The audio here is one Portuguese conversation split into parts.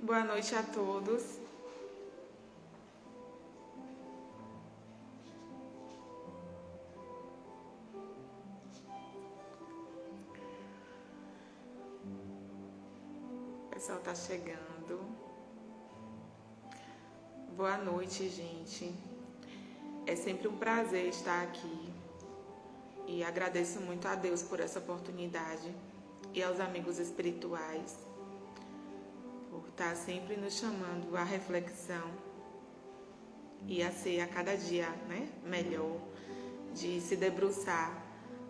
Boa noite a todos. O pessoal tá chegando. Boa noite, gente. É sempre um prazer estar aqui e agradeço muito a Deus por essa oportunidade e aos amigos espirituais por estar sempre nos chamando à reflexão e a ser a cada dia, melhor, de se debruçar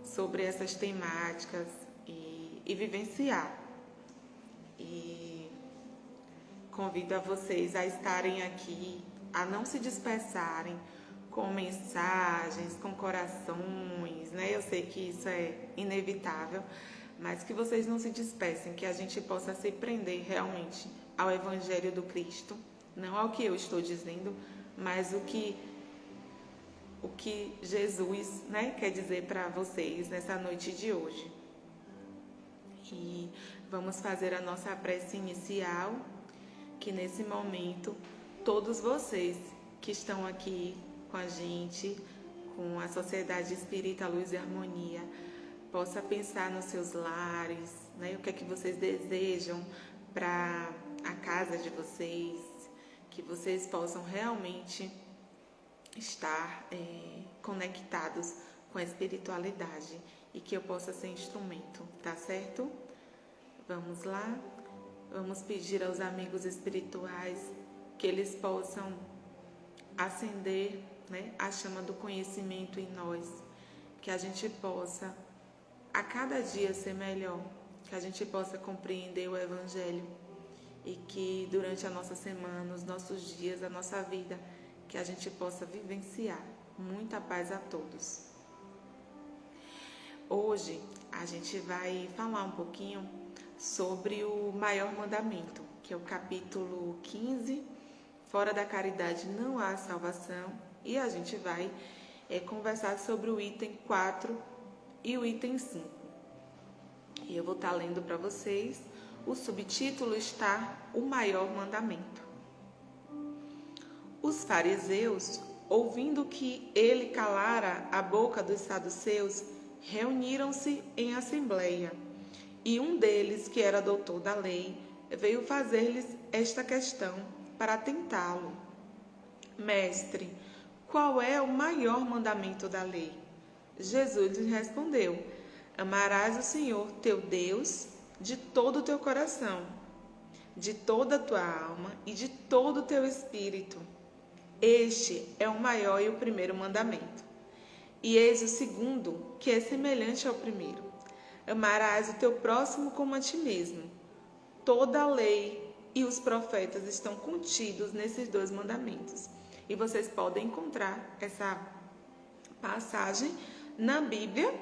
sobre essas temáticas e vivenciar. E convido a vocês a estarem aqui, a não se dispersarem com mensagens, com corações, Eu sei que isso é inevitável, mas que vocês não se dispersem, que a gente possa se prender realmente ao Evangelho do Cristo, não ao que eu estou dizendo, mas o que Jesus, quer dizer para vocês nessa noite de hoje. E vamos fazer a nossa prece inicial, que nesse momento todos vocês que estão aqui com a gente, com a Sociedade Espírita Luz e Harmonia, possa pensar nos seus lares, o que é que vocês desejam para a casa de vocês, que vocês possam realmente estar conectados com a espiritualidade e que eu possa ser instrumento, tá certo? Vamos lá? Vamos pedir aos amigos espirituais que eles possam acender a chama do conhecimento em nós, que a gente possa a cada dia ser melhor, que a gente possa compreender o Evangelho e que durante a nossa semana, os nossos dias, a nossa vida, que a gente possa vivenciar. Muita paz a todos. Hoje a gente vai falar um pouquinho sobre o maior mandamento, que é o capítulo 15, fora da caridade não há salvação, e a gente vai conversar sobre o item 4 e o item 5. E eu vou estar lendo para vocês. O subtítulo está O Maior Mandamento. Os fariseus, ouvindo que ele calara a boca dos saduceus, reuniram-se em assembleia. E um deles, que era doutor da lei, veio fazer-lhes esta questão para tentá-lo. Mestre, qual é o maior mandamento da lei? Jesus lhe respondeu: amarás o Senhor teu Deus de todo o teu coração, de toda a tua alma e de todo o teu espírito. Este é o maior e o primeiro mandamento. E eis o segundo, que é semelhante ao primeiro: amarás o teu próximo como a ti mesmo. Toda a lei e os profetas estão contidos nesses dois mandamentos. E vocês podem encontrar essa passagem na Bíblia,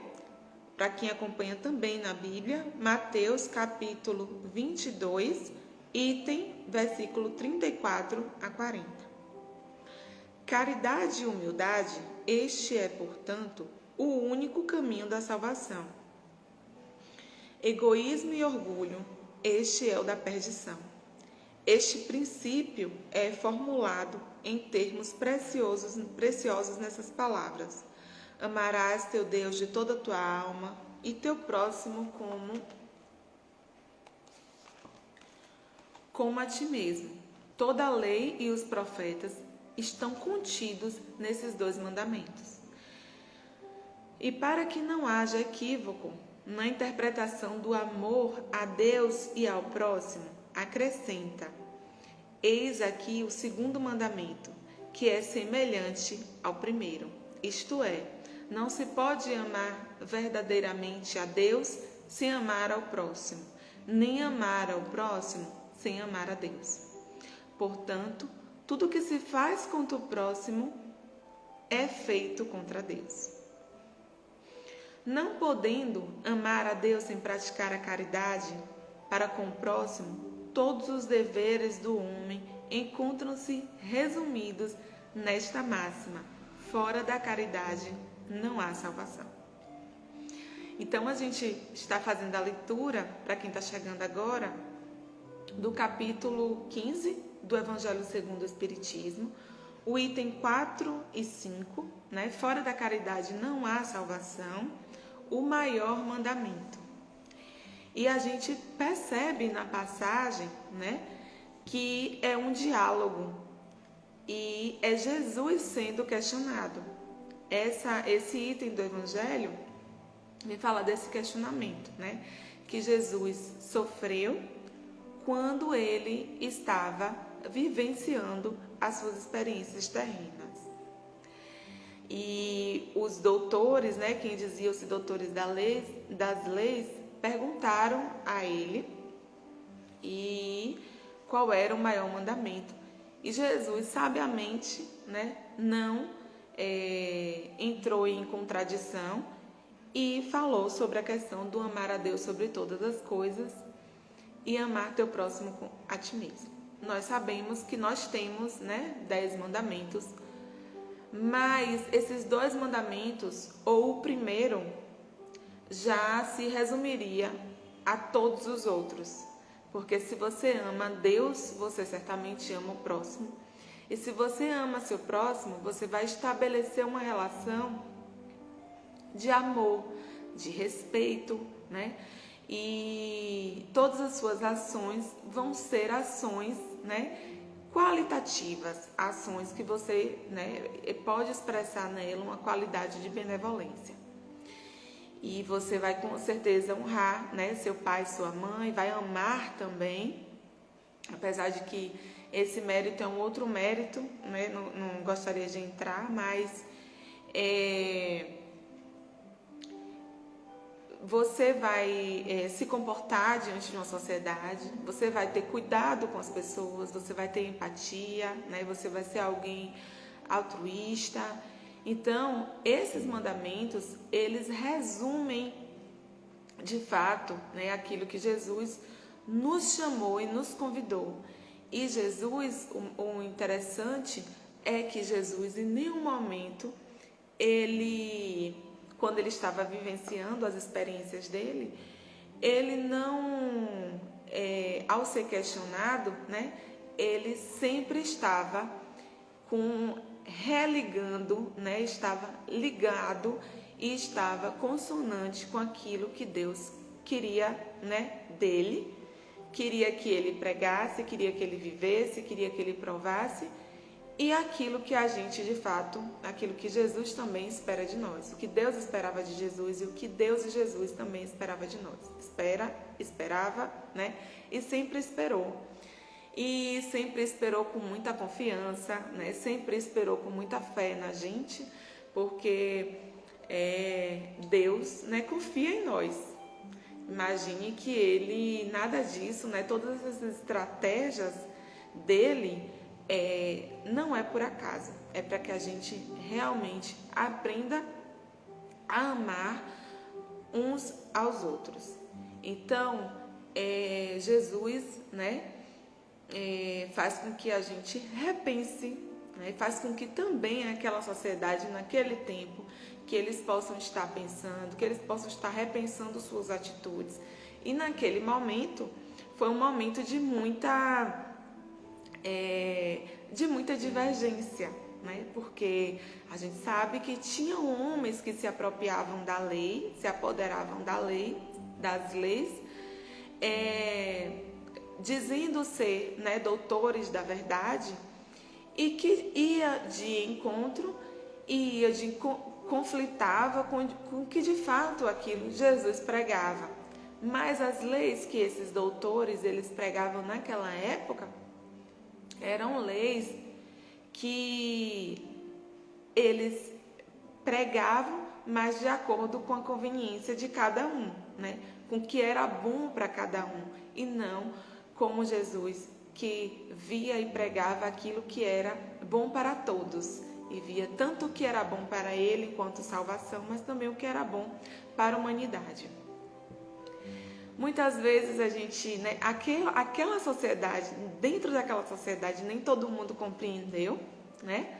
para quem acompanha também na Bíblia, Mateus capítulo 22, versículo 34 a 40. Caridade e humildade, este é, portanto, o único caminho da salvação. Egoísmo e orgulho, este é o da perdição. Este princípio é formulado em termos preciosos nessas palavras: amarás teu Deus de toda a tua alma e teu próximo como a ti mesmo. Toda a lei e os profetas estão contidos nesses dois mandamentos. E para que não haja equívoco na interpretação do amor a Deus e ao próximo, acrescenta: eis aqui o segundo mandamento, que é semelhante ao primeiro. Isto é, não se pode amar verdadeiramente a Deus sem amar ao próximo, nem amar ao próximo sem amar a Deus. Portanto, tudo que se faz contra o próximo é feito contra Deus. Não podendo amar a Deus sem praticar a caridade para com o próximo, todos os deveres do homem encontram-se resumidos nesta máxima: fora da caridade não há salvação. Então a gente está fazendo a leitura, para quem está chegando agora, do capítulo 15 do Evangelho segundo o Espiritismo, o item 4 e 5, né? Fora da caridade não há salvação, o maior mandamento. E a gente percebe na passagem, né, que é um diálogo e é Jesus sendo questionado. Esse item do Evangelho me fala desse questionamento, né, que Jesus sofreu quando ele estava vivenciando as suas experiências terrenas. E os doutores, né, quem diziam-se doutores das leis, perguntaram a ele qual era o maior mandamento. E Jesus, sabiamente, né, não entrou em contradição e falou sobre a questão do amar a Deus sobre todas as coisas e amar teu próximo a ti mesmo. Nós sabemos que nós temos, né, 10 mandamentos, mas esses 2 mandamentos, ou o primeiro, já se resumiria a todos os outros. Porque se você ama Deus, você certamente ama o próximo. E se você ama seu próximo, você vai estabelecer uma relação de amor, de respeito, né? E todas as suas ações vão ser ações, né, qualitativas, ações que você, né, pode expressar nela uma qualidade de benevolência. E você vai com certeza honrar, né, seu pai, sua mãe, vai amar também, apesar de que esse mérito é um outro mérito, né, não gostaria de entrar, mas você vai se comportar diante de uma sociedade, você vai ter cuidado com as pessoas, você vai ter empatia, né? Você vai ser alguém altruísta. Então, esses mandamentos, eles resumem, de fato, né, aquilo que Jesus nos chamou e nos convidou. E Jesus, o interessante é que Jesus, em nenhum momento, quando ele estava vivenciando as experiências dele, ele não, ao ser questionado, né, ele sempre estava religando, né, estava ligado e estava consonante com aquilo que Deus queria, né, dele, queria que ele pregasse, queria que ele vivesse, queria que ele provasse. E aquilo que a gente, de fato, aquilo que Jesus também espera de nós. O que Deus esperava de Jesus e o que Deus e Jesus também esperava de nós. Esperava, né? E sempre esperou. E sempre esperou com muita confiança, né? Sempre esperou com muita fé na gente, porque Deus, né, confia em nós. Imagine que ele, nada disso, né? Todas as estratégias dele não é por acaso, é para que a gente realmente aprenda a amar uns aos outros. Então, Jesus, né, faz com que a gente repense, né, faz com que também aquela sociedade, naquele tempo, que eles possam estar pensando, que eles possam estar repensando suas atitudes. E naquele momento, foi um momento de muita divergência, né? Porque a gente sabe que tinham homens que se apropriavam da lei, se apoderavam da lei, das leis, dizendo ser, né, doutores da verdade, e que ia de encontro e conflitava com o que de fato aquilo Jesus pregava. Mas as leis que esses doutores eles pregavam naquela época eram leis que eles pregavam, mas de acordo com a conveniência de cada um, né? Com o que era bom para cada um, e não como Jesus, que via e pregava aquilo que era bom para todos, e via tanto o que era bom para ele enquanto salvação, mas também o que era bom para a humanidade. Muitas vezes a gente, né, aquela sociedade, dentro daquela sociedade, nem todo mundo compreendeu, né?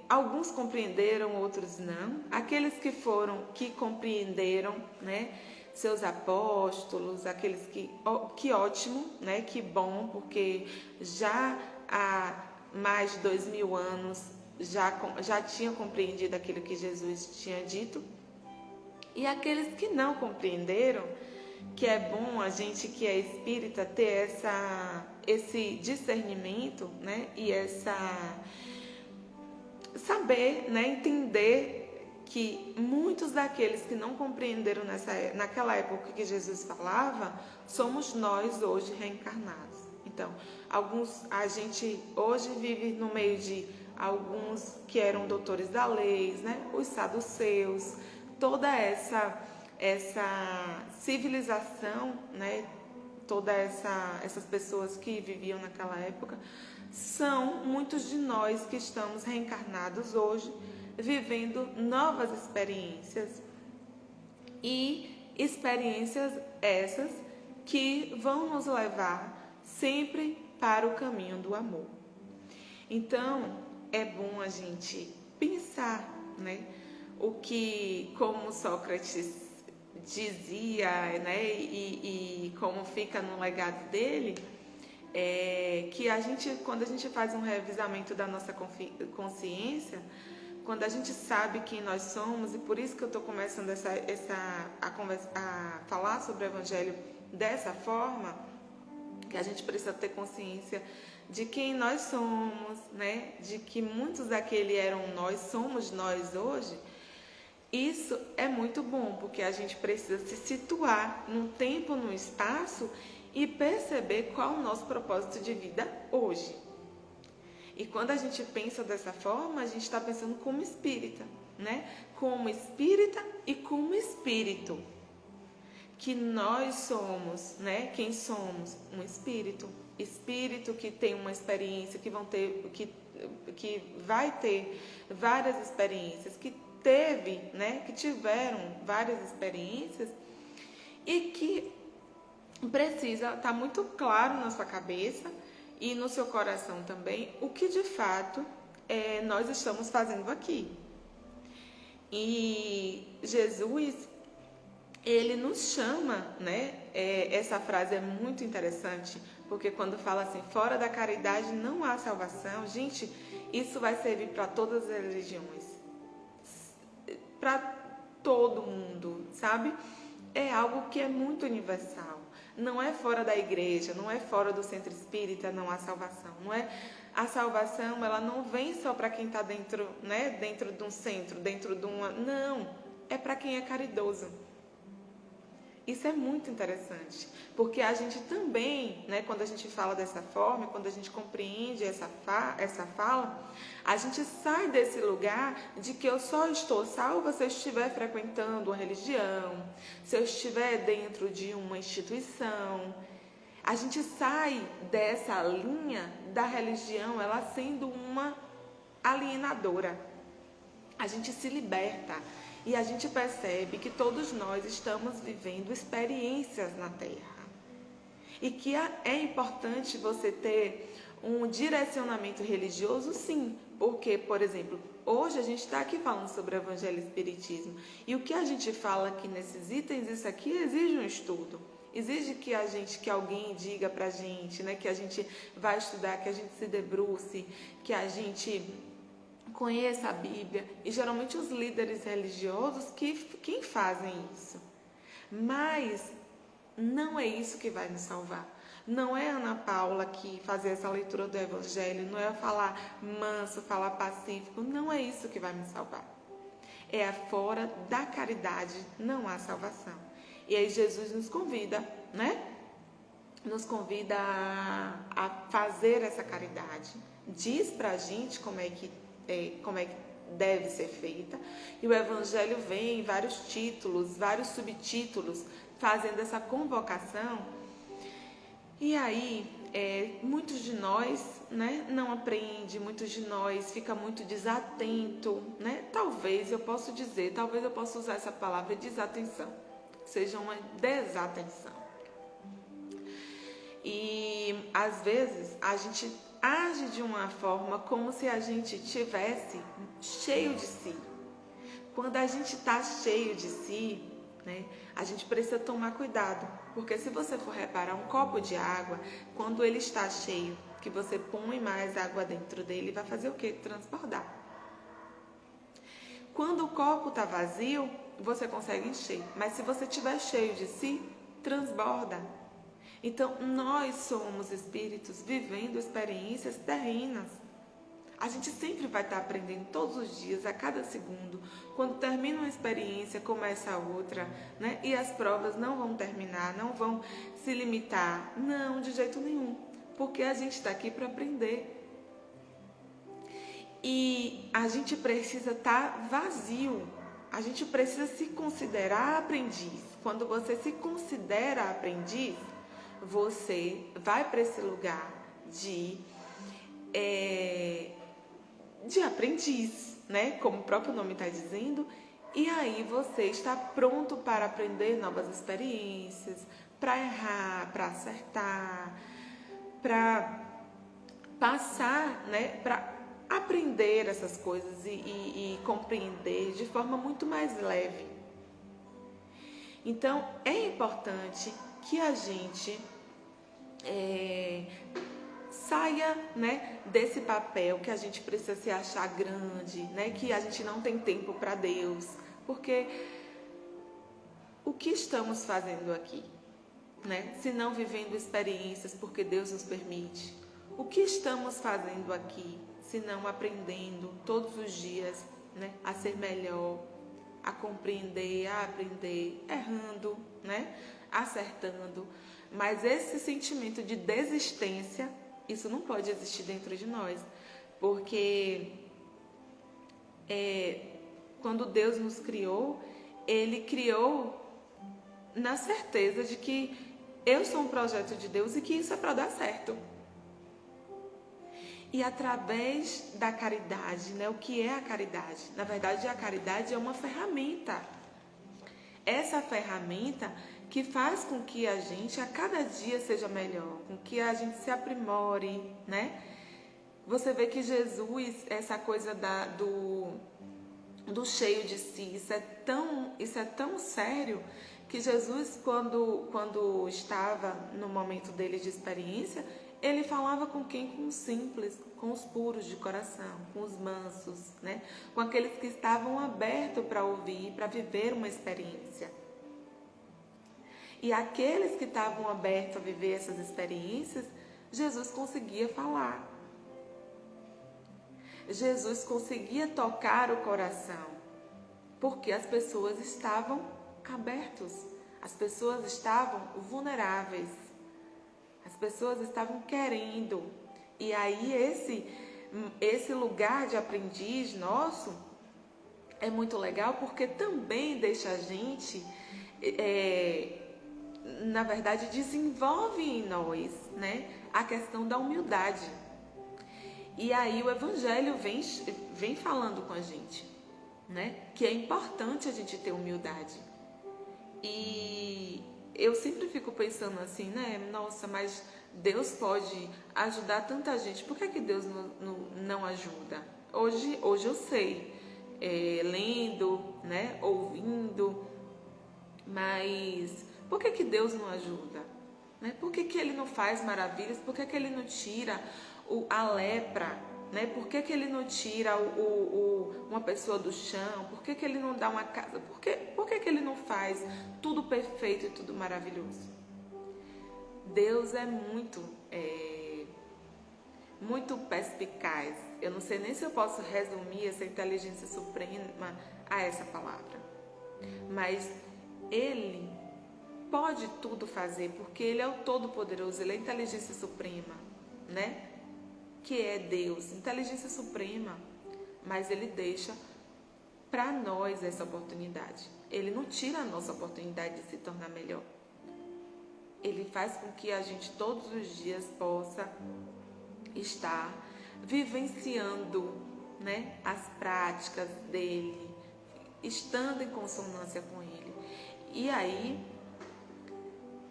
Alguns compreenderam, outros não. Aqueles que compreenderam, né, seus apóstolos, aqueles que ótimo, né? Que bom, porque já há mais de 2000 anos já tinham compreendido aquilo que Jesus tinha dito. E aqueles que não compreenderam, que é bom a gente que é espírita ter esse discernimento, né? E saber, né? Entender que muitos daqueles que não compreenderam naquela época que Jesus falava, somos nós hoje reencarnados. Então, a gente hoje vive no meio de alguns que eram doutores da lei, né? Os saduceus, toda essa civilização, né? Essas pessoas que viviam naquela época, são muitos de nós que estamos reencarnados hoje, vivendo novas experiências, e experiências essas que vão nos levar sempre para o caminho do amor. Então, é bom a gente pensar, né? O que, como Sócrates dizia, né? E como fica no legado dele, que quando a gente faz um revisamento da nossa consciência, quando a gente sabe quem nós somos, e por isso que eu estou começando a falar sobre o Evangelho dessa forma, que a gente precisa ter consciência de quem nós somos, né? De que muitos daquele eram nós, somos nós hoje. Isso é muito bom, porque a gente precisa se situar num tempo, num espaço e perceber qual é o nosso propósito de vida hoje. E quando a gente pensa dessa forma, a gente está pensando como espírita, né? Como espírita e como espírito. Que nós somos, né? Quem somos? Um espírito. Espírito que tem uma experiência, que vai ter várias experiências, que teve, né? Que tiveram várias experiências e que precisa estar muito claro na sua cabeça e no seu coração também, o que de fato nós estamos fazendo aqui. E Jesus, ele nos chama, né? Essa frase é muito interessante, porque quando fala assim, fora da caridade não há salvação, gente, isso vai servir para todas as religiões, para todo mundo, sabe? É algo que é muito universal. Não é fora da igreja, não é fora do centro espírita, não há salvação. Não é a salvação, ela não vem só para quem está dentro, né, dentro de um centro, dentro de uma... Não, é para quem é caridoso. Isso é muito interessante, porque a gente também, né, quando a gente fala dessa forma, quando a gente compreende essa fala, a gente sai desse lugar de que eu só estou salva se eu estiver frequentando uma religião, se eu estiver dentro de uma instituição. A gente sai dessa linha da religião, ela sendo uma alienadora. A gente se liberta. E a gente percebe que todos nós estamos vivendo experiências na Terra. E que é importante você ter um direcionamento religioso, sim. Porque, por exemplo, hoje a gente está aqui falando sobre o Evangelho e Espiritismo. E o que a gente fala aqui nesses itens, isso aqui exige um estudo. Exige que alguém diga pra gente, né? Que a gente vai estudar, que a gente se debruce, que a gente conheça a Bíblia, e geralmente os líderes religiosos quem fazem isso. Mas não é isso que vai nos salvar. Não é Ana Paula que fazer essa leitura do Evangelho, não é falar manso, falar pacífico, não é isso que vai me salvar. É fora da caridade, não há salvação. E aí Jesus nos convida, né? Nos convida a fazer essa caridade. Diz pra gente como é que deve ser feita, e o Evangelho vem em vários títulos, vários subtítulos, fazendo essa convocação. E aí, muitos de nós, né, não aprende, muitos de nós fica muito desatento, né? Talvez eu possa usar essa palavra desatenção, seja uma desatenção. E às vezes a gente age de uma forma como se a gente tivesse cheio de si. Quando a gente está cheio de si, né? A gente precisa tomar cuidado, porque se você for reparar um copo de água, quando ele está cheio, que você põe mais água dentro dele, vai fazer o quê? Transbordar. Quando o copo está vazio, você consegue encher, mas se você estiver cheio de si, transborda. Então, nós somos espíritos vivendo experiências terrenas. A gente sempre vai estar aprendendo todos os dias, a cada segundo. Quando termina uma experiência, começa a outra, né? E as provas não vão terminar, não vão se limitar. Não, de jeito nenhum. Porque a gente está aqui para aprender. E a gente precisa estar vazio. A gente precisa se considerar aprendiz. Quando você se considera aprendiz, você vai para esse lugar de aprendiz, né? Como o próprio nome está dizendo. E aí você está pronto para aprender novas experiências, para errar, para acertar, para passar, né? Para aprender essas coisas e compreender de forma muito mais leve. Então, é importante que a gente saia, né, desse papel que a gente precisa se achar grande, né, que a gente não tem tempo para Deus, porque o que estamos fazendo aqui, né, se não vivendo experiências porque Deus nos permite? O que estamos fazendo aqui, se não aprendendo todos os dias, né, a ser melhor, a compreender, a aprender, errando, né, acertando? Mas esse sentimento de desistência, isso não pode existir dentro de nós, porque quando Deus nos criou, Ele criou na certeza de que eu sou um projeto de Deus e que isso é para dar certo. E através da caridade, né? O que é a caridade? Na verdade, a caridade é uma ferramenta. Essa ferramenta que faz com que a gente a cada dia seja melhor, com que a gente se aprimore, né? Você vê que Jesus, essa coisa do cheio de si, isso é tão sério que Jesus, quando estava no momento dele de experiência, ele falava com quem? Com os simples, com os puros de coração, com os mansos, né? Com aqueles que estavam abertos para ouvir, para viver uma experiência. E aqueles que estavam abertos a viver essas experiências, Jesus conseguia falar. Jesus conseguia tocar o coração, porque as pessoas estavam abertas, as pessoas estavam vulneráveis, as pessoas estavam querendo. E aí esse lugar de aprendiz nosso é muito legal, porque também deixa a gente, na verdade, desenvolve em nós, né, a questão da humildade. E aí o Evangelho vem falando com a gente, né, que é importante a gente ter humildade. E eu sempre fico pensando assim, né, nossa, mas Deus pode ajudar tanta gente, por que Deus não ajuda? Hoje eu sei, lendo, né, ouvindo, mas por que Deus não ajuda? Né? Por que Ele não faz maravilhas? Por que Ele não tira a lepra? Né? Por que Ele não tira uma pessoa do chão? Por que Ele não dá uma casa? Por que Ele não faz tudo perfeito e tudo maravilhoso? Deus é muito perspicaz. Eu não sei nem se eu posso resumir essa inteligência suprema a essa palavra. Mas Ele pode tudo fazer, porque Ele é o Todo-Poderoso, Ele é a inteligência suprema, né? Que é Deus, inteligência suprema. Mas Ele deixa para nós essa oportunidade. Ele não tira a nossa oportunidade de se tornar melhor. Ele faz com que a gente todos os dias possa estar vivenciando, né, as práticas dele, estando em consonância com ele. E aí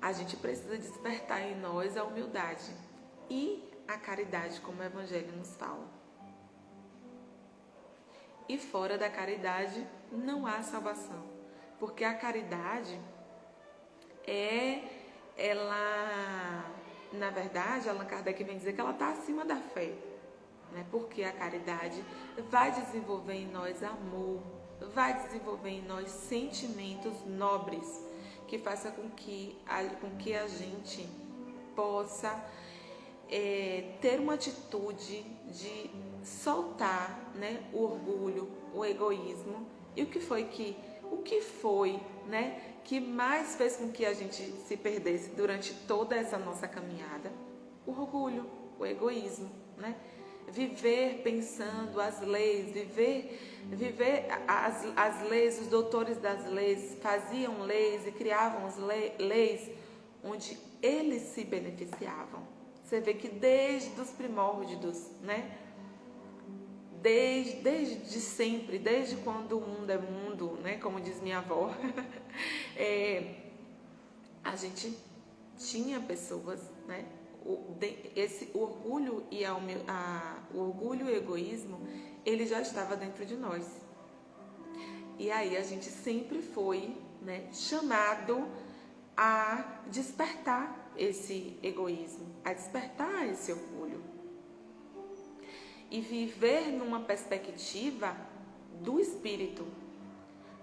a gente precisa despertar em nós a humildade e a caridade, como o Evangelho nos fala. E fora da caridade não há salvação. Porque a caridade na verdade, Allan Kardec vem dizer que ela está acima da fé, né? Porque a caridade vai desenvolver em nós amor, vai desenvolver em nós sentimentos nobres, que faça com que a gente possa ter uma atitude de soltar, né, o orgulho, o egoísmo. E o que foi, né, que mais fez com que a gente se perdesse durante toda essa nossa caminhada? O orgulho, o egoísmo, né? Viver pensando as leis, viver as leis, os doutores das leis faziam leis e criavam as leis onde eles se beneficiavam. Você vê que desde os primórdios, né? Desde sempre, desde quando o mundo é mundo, né? Como diz minha avó, a gente tinha pessoas, né? O orgulho e o orgulho e o egoísmo, ele já estava dentro de nós. E aí a gente sempre foi, né, chamado a despertar esse egoísmo, a despertar esse orgulho. E viver numa perspectiva do espírito.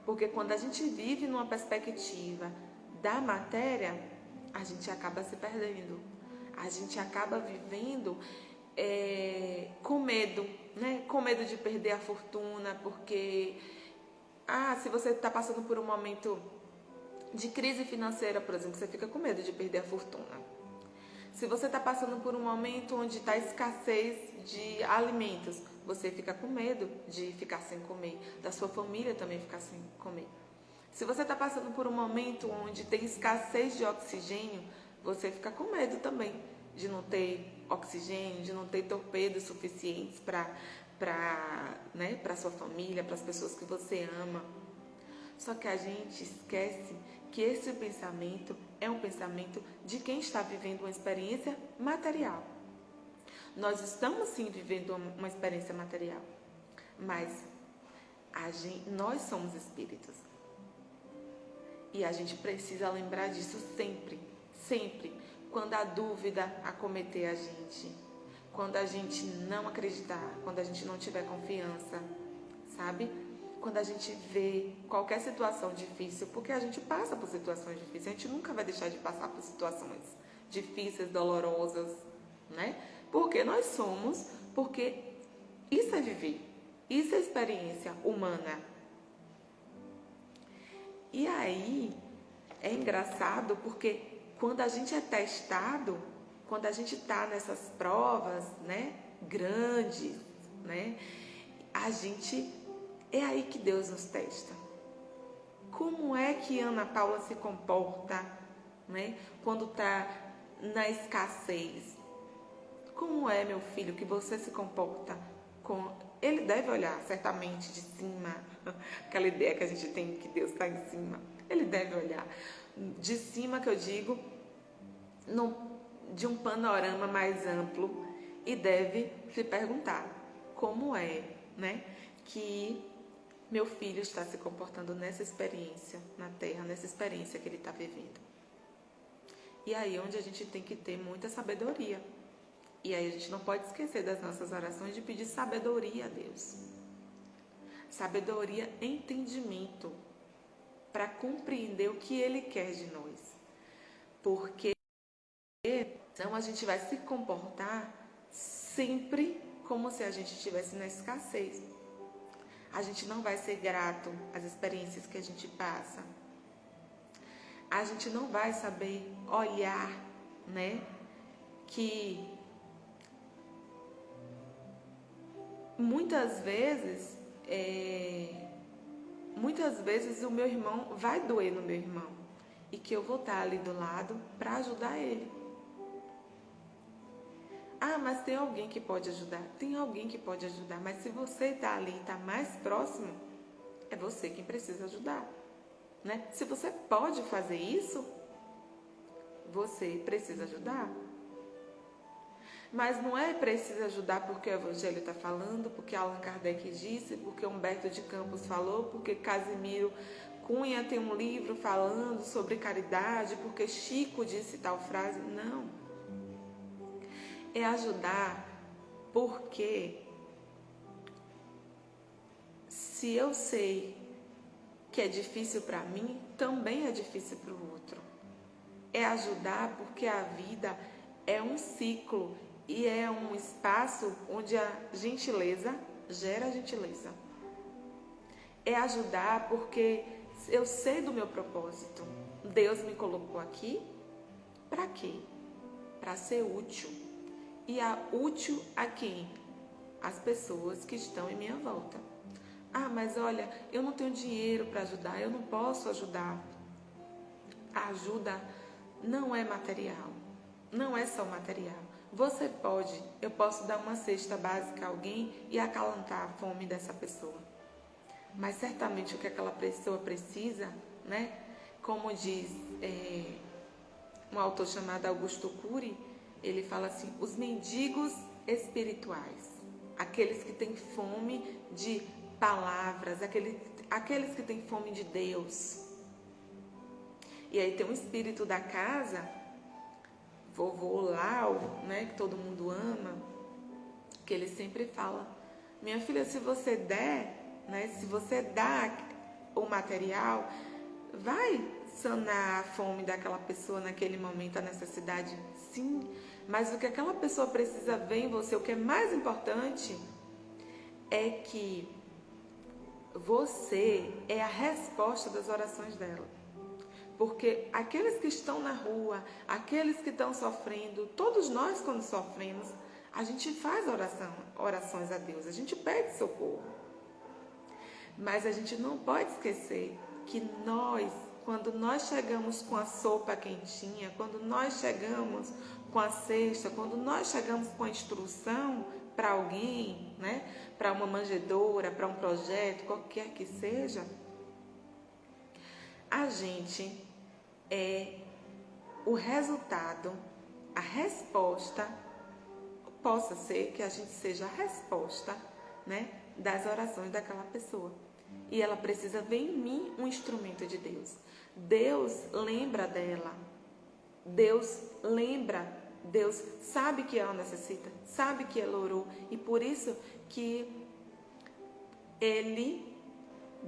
Porque quando a gente vive numa perspectiva da matéria, a gente acaba se perdendo. A gente acaba vivendo com medo, né? Com medo de perder a fortuna, porque se você está passando por um momento de crise financeira, por exemplo, você fica com medo de perder a fortuna. Se você está passando por um momento onde está escassez de alimentos, você fica com medo de ficar sem comer, da sua família também ficar sem comer. Se você está passando por um momento onde tem escassez de oxigênio, você fica com medo também de não ter oxigênio, de não ter torpedos suficientes para sua família, para as pessoas que você ama. Só que a gente esquece que esse pensamento é um pensamento de quem está vivendo uma experiência material. Nós estamos sim vivendo uma experiência material, mas nós somos espíritos. E a gente precisa lembrar disso sempre, sempre. Quando a dúvida acometer a gente, quando a gente não acreditar, quando a gente não tiver confiança, sabe? Quando a gente vê qualquer situação difícil, porque a gente passa por situações difíceis, a gente nunca vai deixar de passar por situações difíceis, dolorosas, né? Porque nós somos, porque isso é viver, isso é experiência humana. E aí, é engraçado porque quando a gente é testado, quando a gente está nessas provas, né, grandes, né, é aí que Deus nos testa. Como é que Ana Paula se comporta, né, quando está na escassez? Como é, meu filho, que você se comporta Ele deve olhar, certamente, de cima, aquela ideia que a gente tem que Deus está em cima. Ele deve olhar de cima, que eu digo, de um panorama mais amplo, e deve se perguntar como é, né, que meu filho está se comportando nessa experiência na Terra, nessa experiência que ele está vivendo. E aí onde a gente tem que ter muita sabedoria. E aí a gente não pode esquecer das nossas orações de pedir sabedoria a Deus. Sabedoria, entendimento, para compreender o que Ele quer de nós. Porque senão a gente vai se comportar sempre como se a gente estivesse na escassez. A gente não vai ser grato às experiências que a gente passa. A gente não vai saber olhar, né, que muitas vezes o meu irmão vai doer no meu irmão e que eu vou estar ali do lado para ajudar ele. Mas tem alguém que pode ajudar. Tem alguém que pode ajudar, mas se você está ali e está mais próximo, é você quem precisa ajudar, né? Se você pode fazer isso, você precisa ajudar. Mas não é preciso ajudar porque o Evangelho está falando, porque Allan Kardec disse, porque Humberto de Campos falou, porque Casimiro Cunha tem um livro falando sobre caridade, porque Chico disse tal frase. Não. É ajudar porque se eu sei que é difícil para mim, também é difícil para o outro. É ajudar porque a vida é um ciclo e é um espaço onde a gentileza gera gentileza. É ajudar porque eu sei do meu propósito. Deus me colocou aqui para quê? Para ser útil. E útil a quem? As pessoas que estão em minha volta. Ah, mas olha, eu não tenho dinheiro para ajudar, eu não posso ajudar. A ajuda não é material, não é só material. Você pode, eu posso dar uma cesta básica a alguém e acalentar a fome dessa pessoa. Mas certamente o que aquela pessoa precisa, né? Como diz um autor chamado Augusto Cury, ele fala assim, os mendigos espirituais, aqueles que têm fome de palavras, aqueles que têm fome de Deus. E aí tem um espírito da casa, vovô Lau, né, que todo mundo ama, que ele sempre fala, minha filha, se você der, né, se você dá o material, vai sanar a fome daquela pessoa naquele momento, a necessidade, sim, mas o que aquela pessoa precisa ver em você, o que é mais importante, é que você é a resposta das orações dela. Porque aqueles que estão na rua, aqueles que estão sofrendo, todos nós quando sofremos, a gente faz orações a Deus, a gente pede socorro. Mas a gente não pode esquecer que nós, quando nós chegamos com a sopa quentinha, quando nós chegamos com a cesta, quando nós chegamos com a instrução para alguém, né, para uma manjedoura, para um projeto, qualquer que seja, a gente é o resultado, a resposta, possa ser que a gente seja a resposta, né, das orações daquela pessoa. E ela precisa ver em mim um instrumento de Deus. Deus lembra dela. Deus lembra. Deus sabe que ela necessita, sabe que ela orou. E por isso que Ele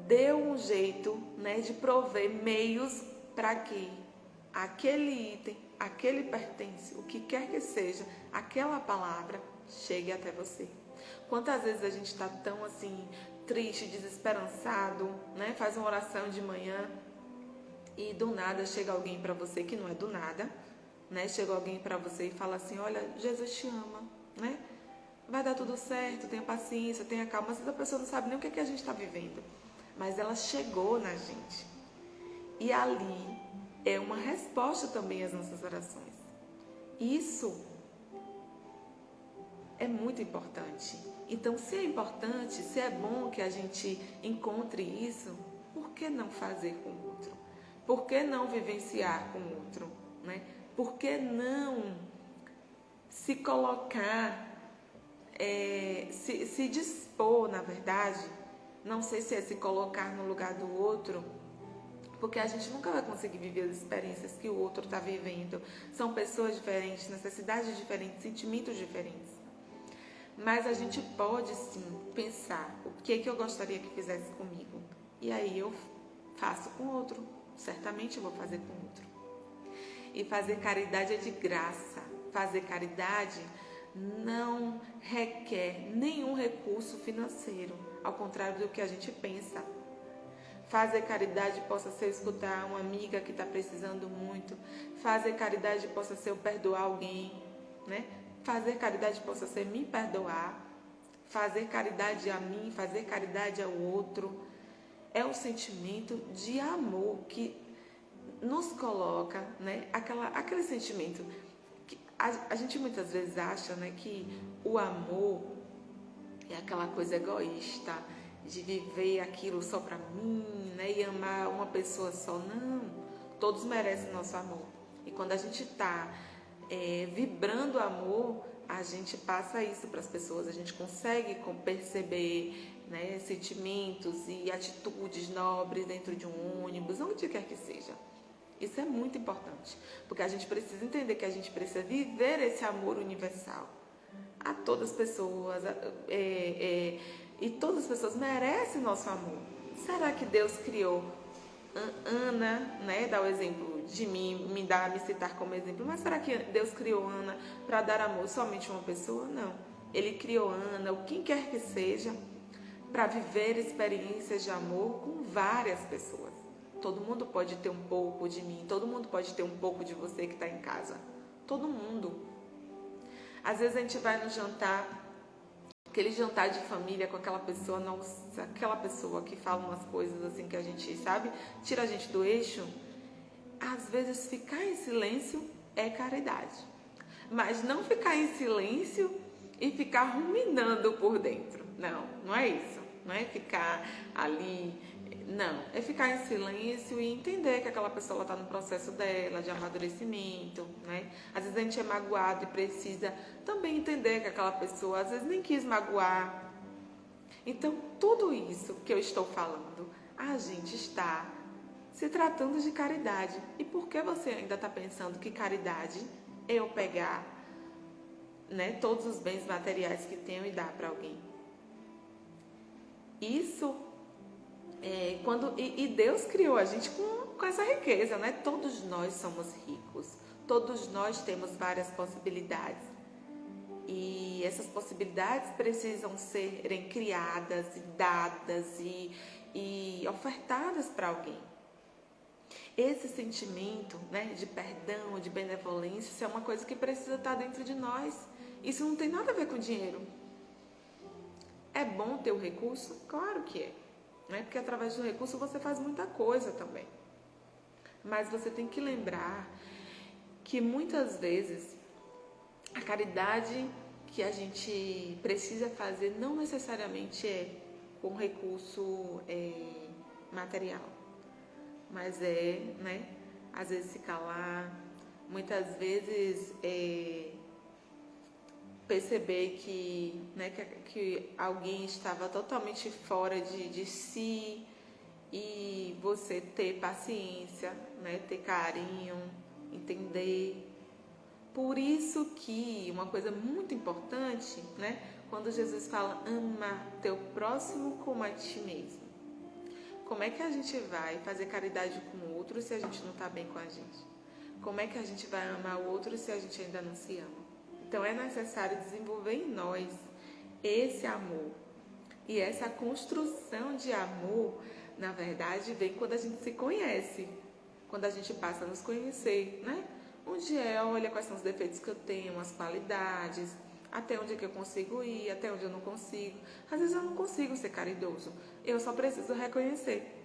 deu um jeito, né, de prover meios para que aquele item, aquele pertence, o que quer que seja, aquela palavra chegue até você. Quantas vezes a gente está tão assim, triste, desesperançado, né? Faz uma oração de manhã e do nada chega alguém para você, que não é do nada, né? Chega alguém para você e fala assim, olha, Jesus te ama, né? Vai dar tudo certo, tenha paciência, tenha calma. Mas a pessoa não sabe nem o que é que a gente está vivendo. Mas ela chegou na gente. E ali é uma resposta também às nossas orações. Isso é muito importante. Então, se é importante, se é bom que a gente encontre isso, por que não fazer com o outro? Por que não vivenciar com o outro, né? Por que não se colocar, se dispor, na verdade, não sei se é se colocar no lugar do outro, porque a gente nunca vai conseguir viver as experiências que o outro está vivendo. São pessoas diferentes, necessidades diferentes, sentimentos diferentes. Mas a gente pode sim pensar o que eu gostaria que fizesse comigo. E aí eu faço com o outro. Certamente eu vou fazer com o outro. E fazer caridade é de graça. Fazer caridade não requer nenhum recurso financeiro, ao contrário do que a gente pensa. Fazer caridade possa ser escutar uma amiga que está precisando muito. Fazer caridade possa ser eu perdoar alguém, né? Fazer caridade possa ser me perdoar. Fazer caridade a mim, fazer caridade ao outro. É um sentimento de amor que nos coloca, né? Aquele sentimento que a gente muitas vezes acha, né, que o amor é aquela coisa egoísta, de viver aquilo só para mim, né, e amar uma pessoa só. Não, todos merecem nosso amor. E quando a gente está vibrando amor, a gente passa isso para as pessoas, a gente consegue perceber né, sentimentos e atitudes nobres dentro de um ônibus, onde quer que seja. Isso é muito importante, porque a gente precisa entender que a gente precisa viver esse amor universal a todas as pessoas, e todas as pessoas merecem nosso amor. Será que Deus criou Ana, né, dá o exemplo de mim, me citar como exemplo, mas será que Deus criou Ana para dar amor somente a uma pessoa? Não. Ele criou Ana, ou quem quer que seja, para viver experiências de amor com várias pessoas. Todo mundo pode ter um pouco de mim, todo mundo pode ter um pouco de você que está em casa. Todo mundo. Às vezes a gente vai no jantar, aquele jantar de família com aquela pessoa, nossa, aquela pessoa que fala umas coisas assim que a gente, sabe, tira a gente do eixo. Às vezes ficar em silêncio é caridade. Mas não ficar em silêncio e ficar ruminando por dentro. Não, não é isso. Não é ficar ali, não. É ficar em silêncio e entender que aquela pessoa está no processo dela de amadurecimento, né? Às vezes a gente é magoado e precisa também entender que aquela pessoa às vezes nem quis magoar. Então, tudo isso que eu estou falando, a gente está se tratando de caridade. E por que você ainda está pensando que caridade é eu pegar, né, todos os bens materiais que tenho e dar para alguém? Isso e Deus criou a gente com essa riqueza, né? Todos nós somos ricos, todos nós temos várias possibilidades. E essas possibilidades precisam serem criadas e dadas e ofertadas para alguém. Esse sentimento, né, de perdão, de benevolência, isso é uma coisa que precisa estar dentro de nós. Isso não tem nada a ver com dinheiro. É bom ter o recurso? Claro que é. Né? Porque através do recurso você faz muita coisa também. Mas você tem que lembrar que muitas vezes a caridade que a gente precisa fazer não necessariamente é com recurso material. Mas né? Às vezes se calar, muitas vezes perceber que, né, que alguém estava totalmente fora de si e você ter paciência, né, ter carinho, entender. Por isso que uma coisa muito importante, né, quando Jesus fala ama teu próximo como a ti mesmo. Como é que a gente vai fazer caridade com o outro se a gente não está bem com a gente? Como é que a gente vai amar o outro se a gente ainda não se ama? Então é necessário desenvolver em nós esse amor. E essa construção de amor, na verdade, vem quando a gente se conhece. Quando a gente passa a nos conhecer, né? Onde olha quais são os defeitos que eu tenho, as qualidades, até onde é que eu consigo ir, até onde eu não consigo. Às vezes eu não consigo ser caridoso. Eu só preciso reconhecer.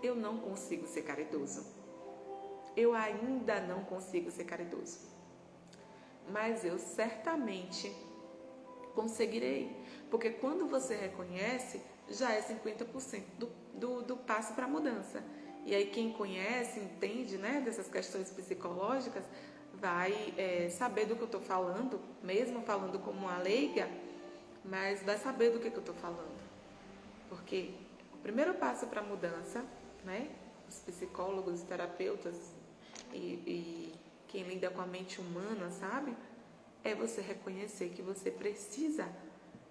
Eu não consigo ser caridoso. Eu ainda não consigo ser caridoso. Mas eu certamente conseguirei. Porque quando você reconhece, já é 50% do passo para a mudança. E aí quem conhece, entende, né, dessas questões psicológicas, vai saber do que eu estou falando, mesmo falando como uma leiga, mas vai saber do que eu estou falando. Porque o primeiro passo para a mudança, né, os psicólogos, os terapeutas e quem lida com a mente humana, sabe? É você reconhecer que você precisa,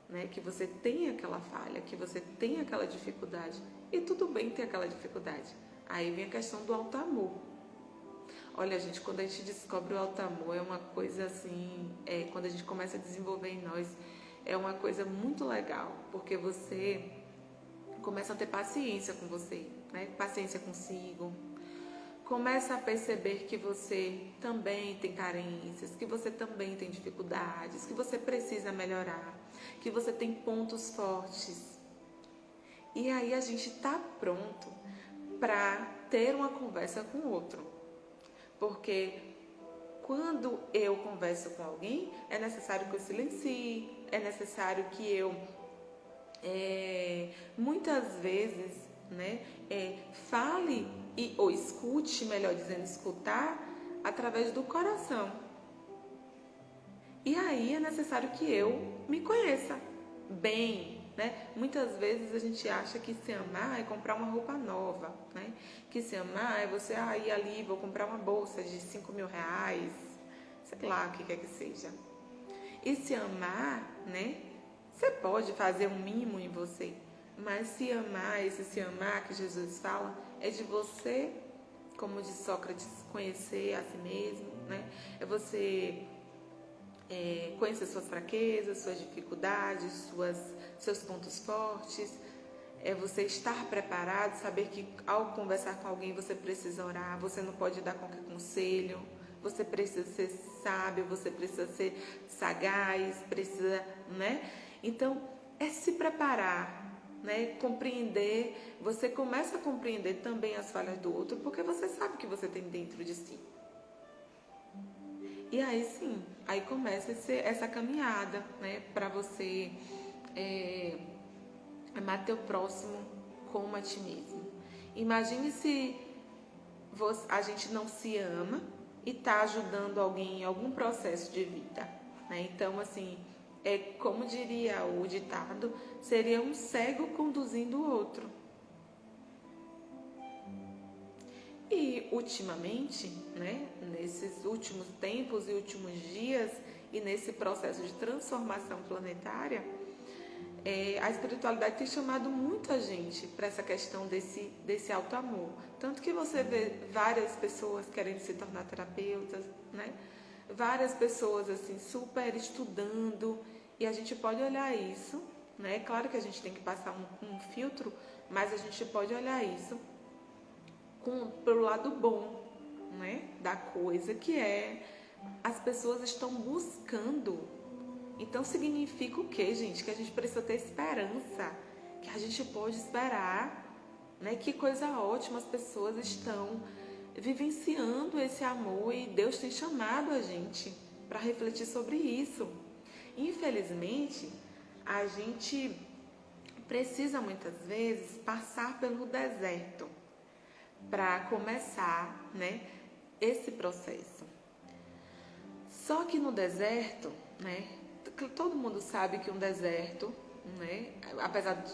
né? Que você tem aquela falha, que você tem aquela dificuldade. E tudo bem ter aquela dificuldade. Aí vem a questão do alto amor. Olha, gente, quando a gente descobre o alto amor, é uma coisa assim, quando a gente começa a desenvolver em nós, é uma coisa muito legal, porque você começa a ter paciência com você, né? Paciência consigo. Começa a perceber que você também tem carências, que você também tem dificuldades, que você precisa melhorar, que você tem pontos fortes. E aí a gente está pronto para ter uma conversa com o outro. Porque quando eu converso com alguém, é necessário que eu silencie, é necessário que eu, muitas vezes, né, fale ou escute, melhor dizendo, escutar através do coração. E aí é necessário que eu me conheça bem, né? Muitas vezes a gente acha que se amar é comprar uma roupa nova, né? Que se amar é você ir ali, vou comprar uma bolsa de 5.000 reais, sei lá o que quer que seja. E se amar, né? Você pode fazer um mimo em você, mas se amar, esse se amar que Jesus fala, é de você, como diz Sócrates, conhecer a si mesmo, né? É você conhecer suas fraquezas, suas dificuldades, seus pontos fortes. É você estar preparado, saber que ao conversar com alguém você precisa orar, você não pode dar qualquer conselho, você precisa ser sábio, você precisa ser sagaz, precisa, né? Então, é se preparar, né? Compreender, você começa a compreender também as falhas do outro, porque você sabe o que você tem dentro de si. E aí sim, aí começa essa caminhada, né? Para você amar teu próximo como a ti mesmo. Imagine se a gente não se ama e está ajudando alguém em algum processo de vida, né? Então, assim, como diria o ditado, seria um cego conduzindo o outro. E ultimamente, né, nesses últimos tempos e últimos dias e nesse processo de transformação planetária, a espiritualidade tem chamado muita gente para essa questão desse alto amor. Tanto que você vê várias pessoas querendo se tornar terapeutas, né? Várias pessoas assim super estudando, e a gente pode olhar isso, né? Claro que a gente tem que passar um filtro, mas a gente pode olhar isso pelo lado bom, né? Da coisa, que as pessoas estão buscando. Então significa o quê, gente? Que a gente precisa ter esperança, que a gente pode esperar, né? Que coisa ótima, as pessoas estão vivenciando esse amor e Deus tem chamado a gente para refletir sobre isso. Infelizmente, a gente precisa muitas vezes passar pelo deserto para começar, né, esse processo. Só que no deserto, né, todo mundo sabe que um deserto, né, apesar de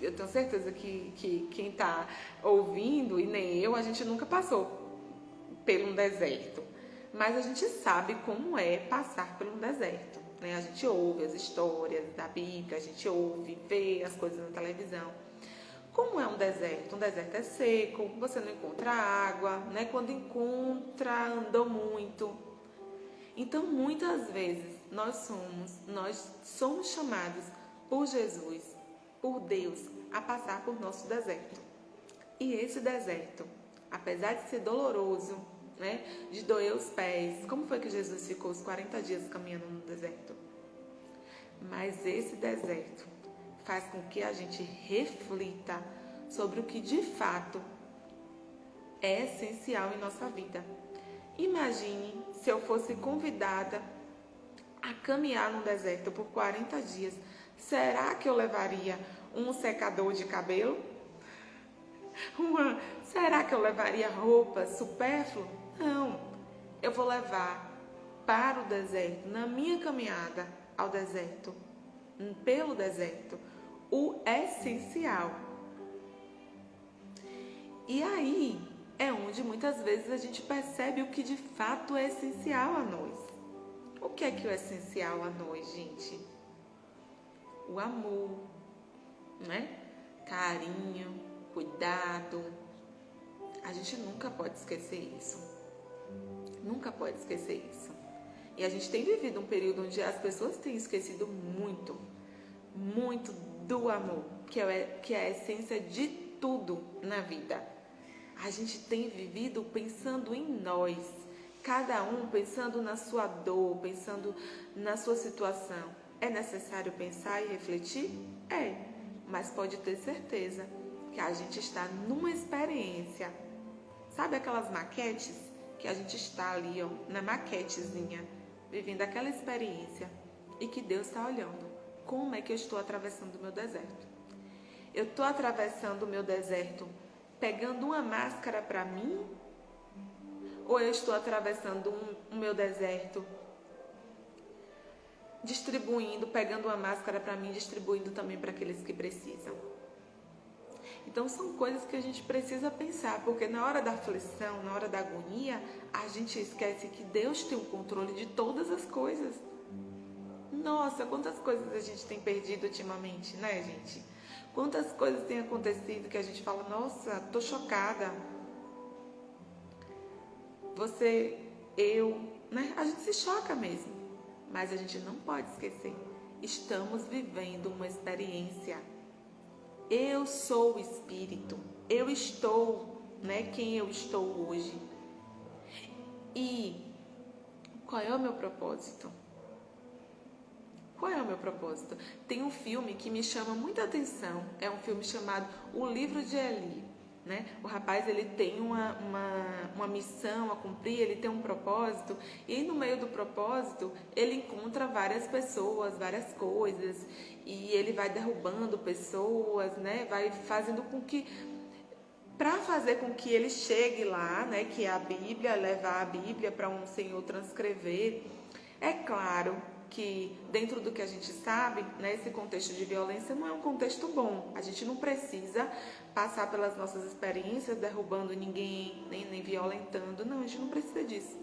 eu tenho certeza que quem está ouvindo e nem eu, a gente nunca passou por um deserto, mas a gente sabe como é passar por um deserto, né? A gente ouve as histórias da Bíblia, a gente ouve, vê as coisas na televisão. Como é um deserto? Um deserto é seco, você não encontra água, né? Quando encontra, andou muito. Então, muitas vezes, nós somos chamados por Jesus, por Deus, a passar por nosso deserto. E esse deserto, apesar de ser doloroso, né? De doer os pés, como foi que Jesus ficou os 40 dias caminhando no deserto? Mas esse deserto faz com que a gente reflita sobre o que de fato é essencial em nossa vida. Imagine se eu fosse convidada a caminhar no deserto por 40 dias. Será que eu levaria um secador de cabelo? Será que eu levaria roupa supérflua? Não. Eu vou levar para o deserto, na minha caminhada ao deserto, pelo deserto, o essencial. E aí é onde muitas vezes a gente percebe o que de fato é essencial a nós. O que é o essencial a nós, gente? O amor, né? Carinho, cuidado. A gente nunca pode esquecer isso. Nunca pode esquecer isso. E a gente tem vivido um período onde as pessoas têm esquecido muito, muito do amor, que é a essência de tudo na vida. A gente tem vivido pensando em nós, cada um pensando na sua dor, pensando na sua situação. É necessário pensar e refletir? É, mas pode ter certeza que a gente está numa experiência. Sabe aquelas maquetes? Que a gente está ali, ó, na maquetezinha, vivendo aquela experiência e que Deus está olhando. Como é que eu estou atravessando o meu deserto? Eu estou atravessando o meu deserto pegando uma máscara para mim? Ou eu estou atravessando o meu deserto distribuindo, pegando uma máscara para mim, distribuindo também para aqueles que precisam. Então são coisas que a gente precisa pensar, porque na hora da aflição, na hora da agonia, a gente esquece que Deus tem o controle de todas as coisas. Nossa, quantas coisas a gente tem perdido ultimamente, né, gente? Quantas coisas têm acontecido que a gente fala, nossa, tô chocada. Você, eu, né? A gente se choca mesmo. Mas a gente não pode esquecer. Estamos vivendo uma experiência. Eu sou o Espírito. Eu estou, né? Quem eu estou hoje. E qual é o meu propósito? Qual é o meu propósito? Tem um filme que me chama muita atenção. É um filme chamado O Livro de Eli. Né? O rapaz, ele tem uma missão a cumprir, ele tem um propósito, e no meio do propósito ele encontra várias pessoas, várias coisas, e ele vai derrubando pessoas, né? Vai fazendo com que, para fazer com que ele chegue lá, né? Que é a Bíblia, levar a Bíblia para um Senhor transcrever. É claro que dentro do que a gente sabe, né, esse contexto de violência não é um contexto bom. A gente não precisa passar pelas nossas experiências derrubando ninguém, nem violentando. Não, a gente não precisa disso.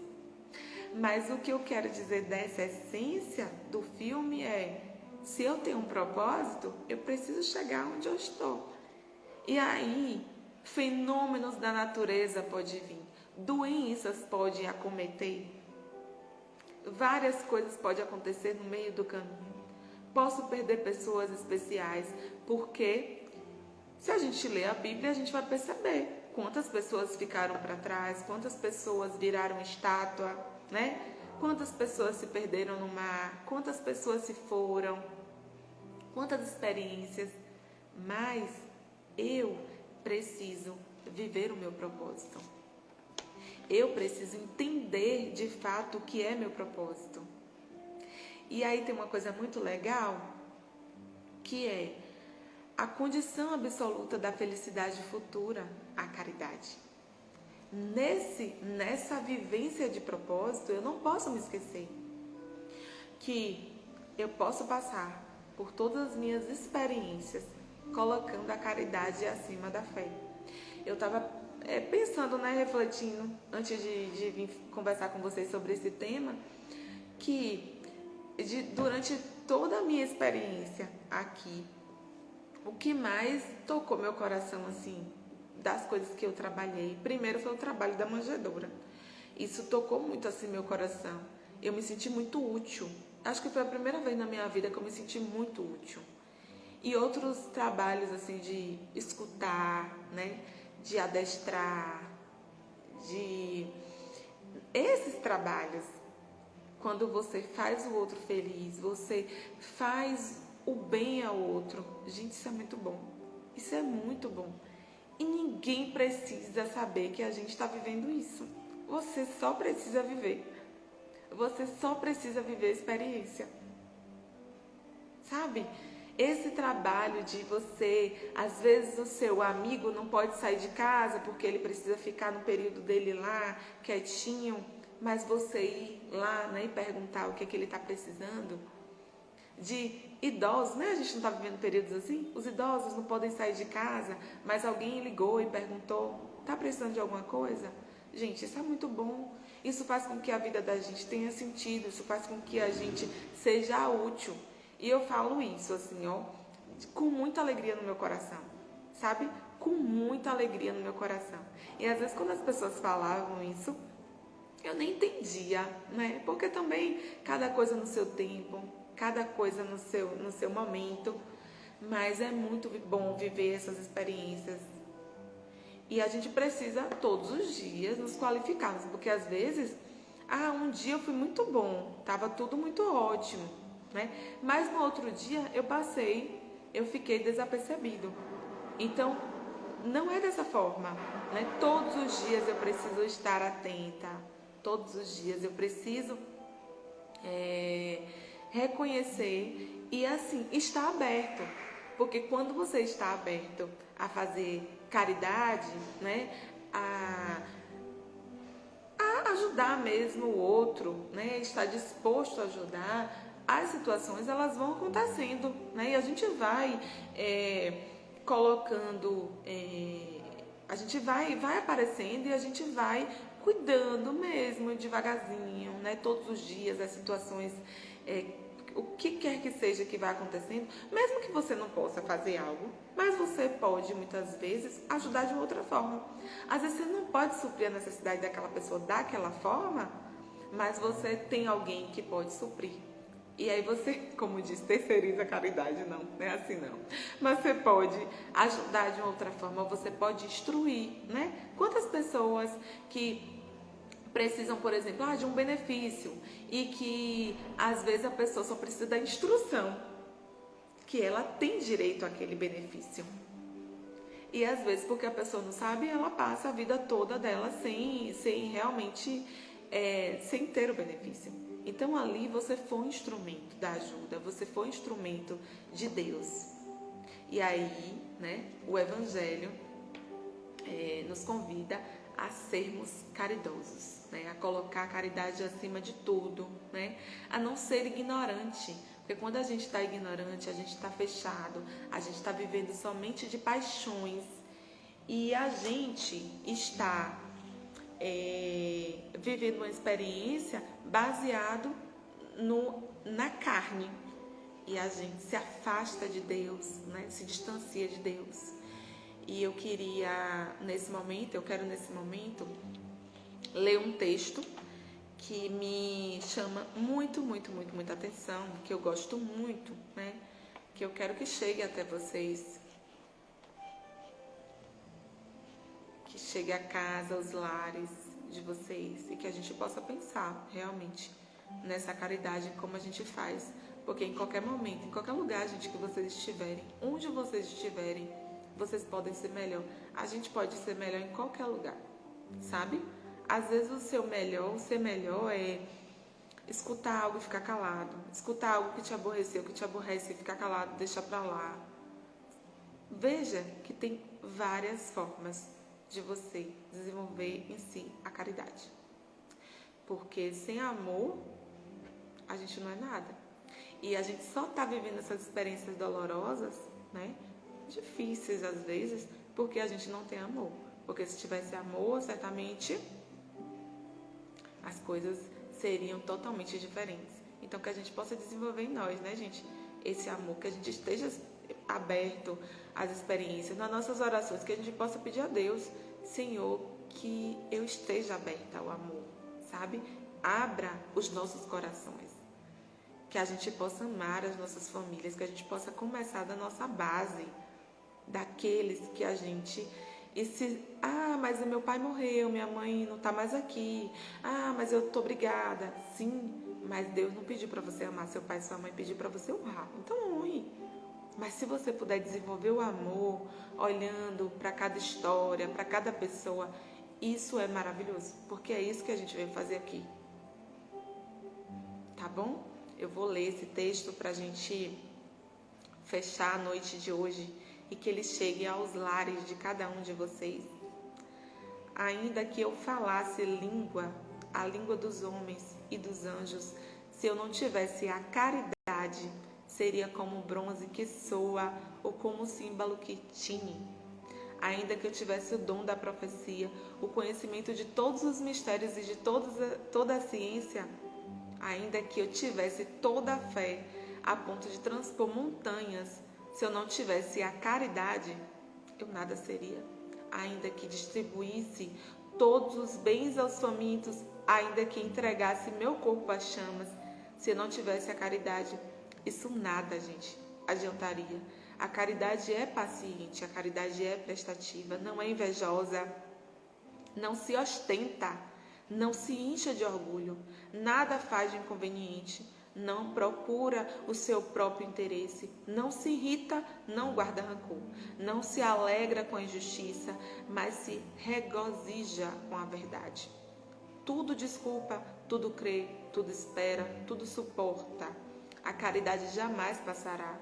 Mas o que eu quero dizer dessa essência do filme é, se eu tenho um propósito, eu preciso chegar onde eu estou. E aí, fenômenos da natureza podem vir, doenças podem acometer, várias coisas podem acontecer no meio do caminho. Posso perder pessoas especiais, porque se a gente ler a Bíblia, a gente vai perceber quantas pessoas ficaram para trás, quantas pessoas viraram estátua, né? Quantas pessoas se perderam no mar, quantas pessoas se foram, quantas experiências. Mas eu preciso viver o meu propósito. Eu preciso entender de fato o que é meu propósito. E aí tem uma coisa muito legal, que é a condição absoluta da felicidade futura, a caridade. Nessa vivência de propósito, eu não posso me esquecer que eu posso passar por todas as minhas experiências colocando a caridade acima da fé. Eu estava pensando, né, refletindo, antes de vir conversar com vocês sobre esse tema, que durante toda a minha experiência aqui, o que mais tocou meu coração, assim, das coisas que eu trabalhei, primeiro foi o trabalho da manjedoura. Isso tocou muito, assim, meu coração. Eu me senti muito útil. Acho que foi a primeira vez na minha vida que eu me senti muito útil. E outros trabalhos, assim, de escutar, né, de adestrar, esses trabalhos, quando você faz o outro feliz, você faz o bem ao outro. Gente, isso é muito bom. Isso é muito bom. E ninguém precisa saber que a gente está vivendo isso. Você só precisa viver. Você só precisa viver a experiência. Sabe? Esse trabalho de você, às vezes o seu amigo não pode sair de casa porque ele precisa ficar no período dele lá, quietinho, mas você ir lá, né, e perguntar o que é que ele está precisando. De idosos, né? A gente não está vivendo períodos assim? Os idosos não podem sair de casa, mas alguém ligou e perguntou, está precisando de alguma coisa? Gente, isso é muito bom. Isso faz com que a vida da gente tenha sentido, isso faz com que a gente seja útil. E eu falo isso assim, ó, com muita alegria no meu coração, sabe? Com muita alegria no meu coração. E às vezes quando as pessoas falavam isso, eu nem entendia, né? Porque também cada coisa no seu tempo, cada coisa no seu momento. Mas é muito bom viver essas experiências. E a gente precisa todos os dias nos qualificarmos, porque às vezes, um dia eu fui muito bom, estava tudo muito ótimo, né? Mas no outro dia eu fiquei desapercebido. Então, não é dessa forma, né? Todos os dias eu preciso estar atenta, todos os dias eu preciso reconhecer e assim, estar aberto. Porque quando você está aberto a fazer caridade, né? A ajudar mesmo o outro, né? Estar disposto a ajudar, as situações elas vão acontecendo, né? E a gente vai colocando, a gente vai aparecendo e a gente vai cuidando mesmo, devagarzinho, né? Todos os dias, as situações, o que quer que seja que vai acontecendo, mesmo que você não possa fazer algo, mas você pode, muitas vezes, ajudar de outra forma. Às vezes você não pode suprir a necessidade daquela pessoa daquela forma, mas você tem alguém que pode suprir. E aí você, como diz, terceiriza a caridade, não é assim não. Mas você pode ajudar de uma outra forma, você pode instruir, né? Quantas pessoas que precisam, por exemplo, de um benefício e que às vezes a pessoa só precisa da instrução, que ela tem direito àquele benefício. E às vezes, porque a pessoa não sabe, ela passa a vida toda dela sem realmente, sem ter o benefício. Então ali você foi um instrumento da ajuda, você foi um instrumento de Deus. E aí, né, o Evangelho nos convida a sermos caridosos, né, a colocar a caridade acima de tudo, né, a não ser ignorante. Porque quando a gente está ignorante, a gente está fechado, a gente está vivendo somente de paixões e a gente está vivendo uma experiência baseado na carne. E a gente se afasta de Deus, né? Se distancia de Deus. E eu quero nesse momento ler um texto que me chama muita atenção, que eu gosto muito, né? Que eu quero que chegue até vocês, que chegue a casa, aos lares de vocês, e que a gente possa pensar realmente nessa caridade, como a gente faz. Porque em qualquer momento, em qualquer lugar, gente, que vocês estiverem, onde vocês estiverem, vocês podem ser melhor. A gente pode ser melhor em qualquer lugar, sabe? Às vezes o ser melhor é escutar algo e ficar calado. Escutar algo que te aborreceu, que te aborrece e ficar calado, deixar pra lá. Veja que tem várias formas de você desenvolver em si a caridade. Porque sem amor, a gente não é nada. E a gente só está vivendo essas experiências dolorosas, né? Difíceis às vezes, porque a gente não tem amor. Porque se tivesse amor, certamente as coisas seriam totalmente diferentes. Então que a gente possa desenvolver em nós, né, gente? Esse amor, que a gente esteja aberto às experiências, nas nossas orações, que a gente possa pedir a Deus, Senhor, que eu esteja aberta ao amor, sabe? Abra os nossos corações. Que a gente possa amar as nossas famílias, que a gente possa começar da nossa base, daqueles que a gente... mas o meu pai morreu, minha mãe não está mais aqui. Mas eu tô obrigada. Sim, mas Deus não pediu para você amar seu pai e sua mãe, pediu para você honrar. Então honre. Mas se você puder desenvolver o amor, olhando para cada história, para cada pessoa, isso é maravilhoso, porque é isso que a gente veio fazer aqui. Tá bom? Eu vou ler esse texto para a gente fechar a noite de hoje e que ele chegue aos lares de cada um de vocês. Ainda que eu falasse a língua dos homens e dos anjos, se eu não tivesse a caridade, seria como bronze que soa ou como símbolo que tine. Ainda que eu tivesse o dom da profecia, o conhecimento de todos os mistérios e de toda a ciência, ainda que eu tivesse toda a fé a ponto de transpor montanhas, se eu não tivesse a caridade, eu nada seria. Ainda que distribuísse todos os bens aos famintos, ainda que entregasse meu corpo às chamas, se eu não tivesse a caridade, isso nada, gente, adiantaria. A caridade é paciente, a caridade é prestativa, não é invejosa, não se ostenta, não se incha de orgulho, nada faz de inconveniente, não procura o seu próprio interesse, não se irrita, não guarda rancor, não se alegra com a injustiça, mas se regozija com a verdade. Tudo desculpa, tudo crê, tudo espera, tudo suporta. A caridade jamais passará.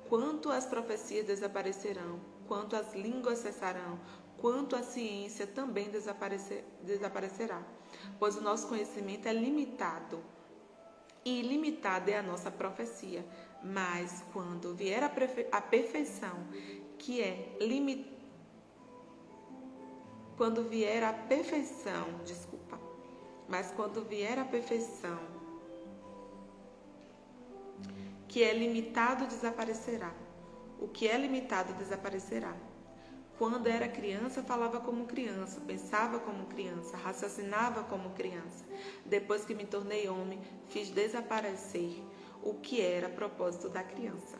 Quanto as profecias desaparecerão, quanto as línguas cessarão, quanto a ciência também desaparecerá. Pois o nosso conhecimento é limitado. e ilimitada é a nossa profecia. Mas quando vier a perfeição, que é limitada, quando vier a perfeição, mas quando vier a perfeição, que é limitado, desaparecerá. O que é limitado desaparecerá. Quando era criança, falava como criança, pensava como criança, raciocinava como criança. Depois que me tornei homem, fiz desaparecer o que era propósito da criança.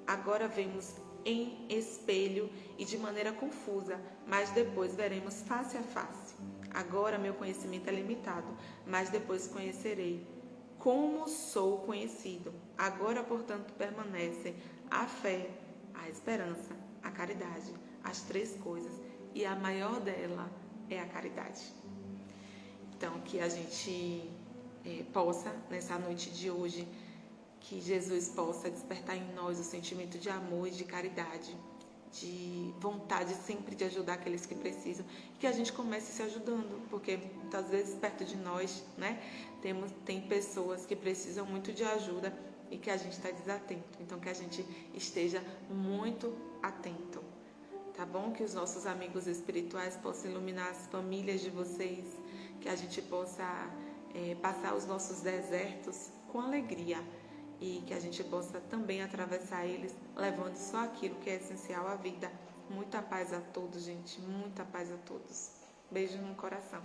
Agora vemos em espelho e de maneira confusa, mas depois veremos face a face. Agora meu conhecimento é limitado, mas depois conhecerei como sou conhecido. Agora, portanto, permanecem a fé, a esperança, a caridade, as 3 coisas, e a maior dela é a caridade. Então, que a gente possa, nessa noite de hoje, que Jesus possa despertar em nós o sentimento de amor e de caridade, de vontade sempre de ajudar aqueles que precisam, e que a gente comece se ajudando, porque muitas vezes perto de nós, né, tem pessoas que precisam muito de ajuda e que a gente está desatento. Então, que a gente esteja muito atento, tá bom? Que os nossos amigos espirituais possam iluminar as famílias de vocês, que a gente possa passar os nossos desertos com alegria e que a gente possa também atravessar eles levando só aquilo que é essencial à vida. Muita paz a todos, gente, muita paz a todos. Beijo no coração.